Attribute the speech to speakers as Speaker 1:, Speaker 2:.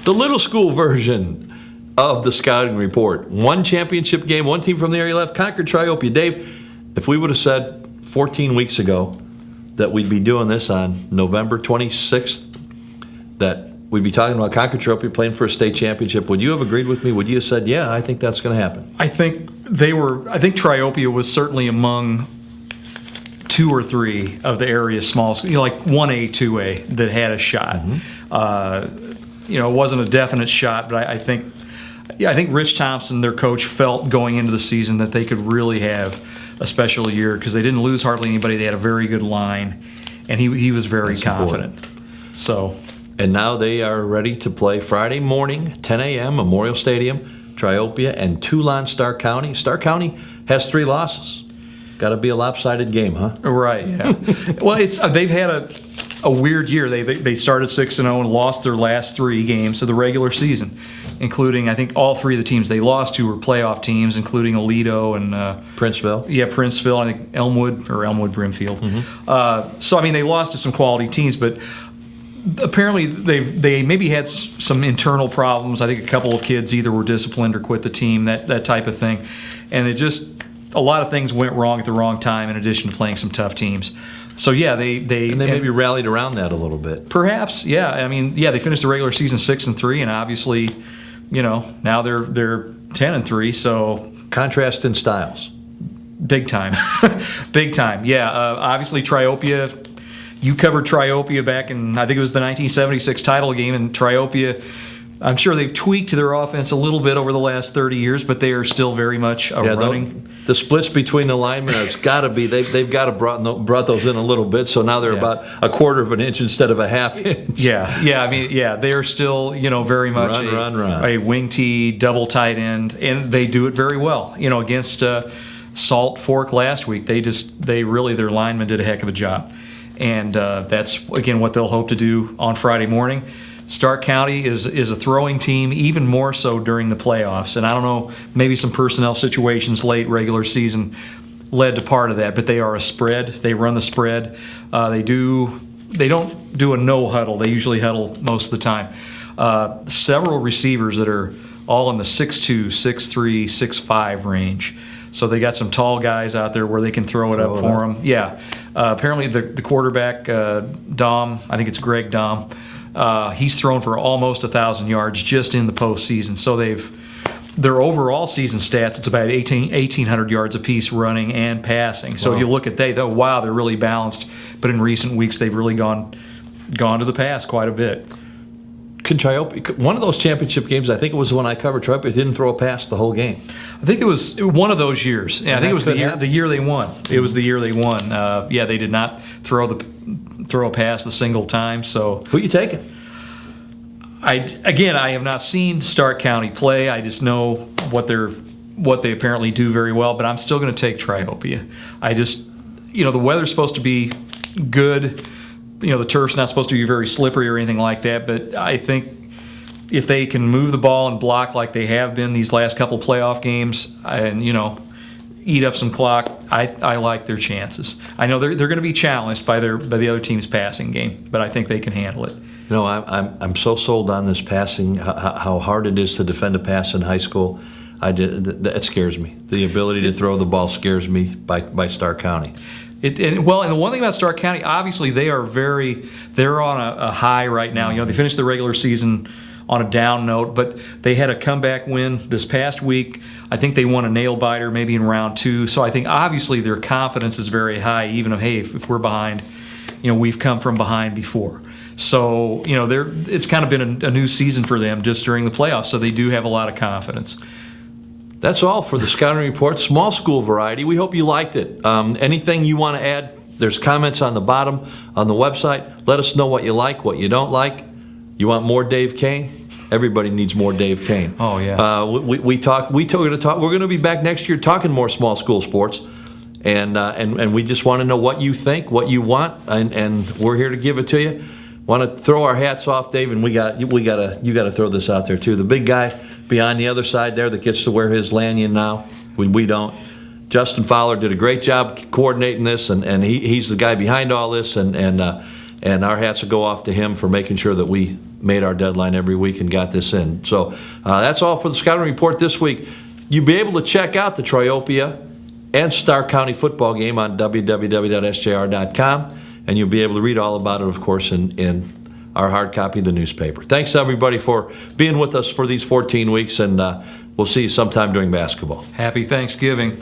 Speaker 1: the little school version of the scouting report. One championship game, one team from the area left, Concord Triopia. Dave, if we would have said 14 weeks ago that we'd be doing this on November 26th, that we'd be talking about Concord Triopia playing for a state championship, would you have agreed with me? Would you have said, yeah, I think that's going to happen?
Speaker 2: I think Triopia was certainly among 2 or 3 of the area small schools, like 1A, 2A, that had a shot. It wasn't a definite shot, but I think Rich Thompson, their coach, felt going into the season that they could really have a special year because they didn't lose hardly anybody. They had a very good line, and he was very confident. So,
Speaker 1: and now they are ready to play Friday morning, 10 a.m., Memorial Stadium, Triopia, and Toulon, Stark County. Stark County has 3 losses. Got to be a lopsided game, huh?
Speaker 2: Right, yeah. Well, they've had a weird year. They started 6-0 and lost their last 3 games of the regular season, including, I think, all 3 of the teams they lost to were playoff teams, including Aledo and
Speaker 1: Princeville.
Speaker 2: Yeah, Princeville. I think Elmwood Brimfield. So, I mean, they lost to some quality teams, but apparently they maybe had some internal problems. I think a couple of kids either were disciplined or quit the team, that type of thing. And a lot of things went wrong at the wrong time in addition to playing some tough teams. So, yeah, they
Speaker 1: maybe rallied around that a little bit.
Speaker 2: Perhaps, yeah. I mean, yeah, they finished the regular season 6-3, and obviously, now they're 10-3, so...
Speaker 1: Contrast in styles.
Speaker 2: Big time. Big time, yeah. Obviously, Triopia... You covered Triopia back in, I think it was the 1976 title game, and Triopia, I'm sure they've tweaked their offense a little bit over the last 30 years, but they are still very much running. The
Speaker 1: splits between the linemen has got to be, they've got to brought those in a little bit, so now they're about a quarter of an inch instead of a half inch.
Speaker 2: They are still, very much a wing tee, double tight end, and they do it very well. Against Salt Fork last week, their linemen did a heck of a job. And that's, again, what they'll hope to do on Friday morning. Stark County is a throwing team, even more so during the playoffs. And I don't know, maybe some personnel situations late regular season led to part of that, but they are a spread. They run the spread. They don't do a no huddle. They usually huddle most of the time. Several receivers that are all in the 6'2", 6'3", 6'5" range. So they got some tall guys out there where they can throw it up for them. Yeah. Apparently the quarterback, Dom, I think it's Greg Dom, he's thrown for almost 1,000 yards just in the postseason. So their overall season stats, it's about 1,800 yards apiece running and passing. So if you look at they're really balanced. But in recent weeks, they've really gone to the pass quite a bit.
Speaker 1: Triopia, one of those championship games, I think it was when I covered Triopia, didn't throw a pass the whole game.
Speaker 2: I think it was one of those years. Yeah, I think it was the year they won. It was the year they won. They did not throw a pass a single time. So
Speaker 1: who are you taking?
Speaker 2: I have not seen Stark County play. I just know what they apparently do very well. But I'm still going to take Triopia. The weather's supposed to be good. The turf's not supposed to be very slippery or anything like that, but I think if they can move the ball and block like they have been these last couple playoff games and, eat up some clock, I like their chances. I know they're going to be challenged by the other team's passing game, but I think they can handle it.
Speaker 1: I'm so sold on this passing, how hard it is to defend a pass in high school. That scares me. The ability to throw the ball scares me by Stark County.
Speaker 2: And the one thing about Stark County, obviously they're on a high right now. They finished the regular season on a down note, but they had a comeback win this past week. I think they won a nail biter maybe in round 2. So I think obviously their confidence is very high, even if we're behind, we've come from behind before. So, it's kind of been a new season for them just during the playoffs. So they do have a lot of confidence.
Speaker 1: That's all for the Scouting Report, small school variety. We hope you liked it. Anything you want to add, there's comments on the bottom on the website. Let us know what you like, what you don't like. You want more Dave Kane? Everybody needs more Dave Kane.
Speaker 2: Oh, yeah.
Speaker 1: We're going to be back next year talking more small school sports. And we just want to know what you think, what you want, and we're here to give it to you. Want to throw our hats off, Dave, and you got to throw this out there too. The big guy behind the other side there that gets to wear his lanyard now, we don't. Justin Fowler did a great job coordinating this, and he's the guy behind all this, and our hats will go off to him for making sure that we made our deadline every week and got this in. So that's all for the Scouting Report this week. You'll be able to check out the Triopia and Stark County football game on www.sjr.com, and you'll be able to read all about it, of course, in our hard copy of the newspaper. Thanks, everybody, for being with us for these 14 weeks, and we'll see you sometime during basketball.
Speaker 2: Happy Thanksgiving.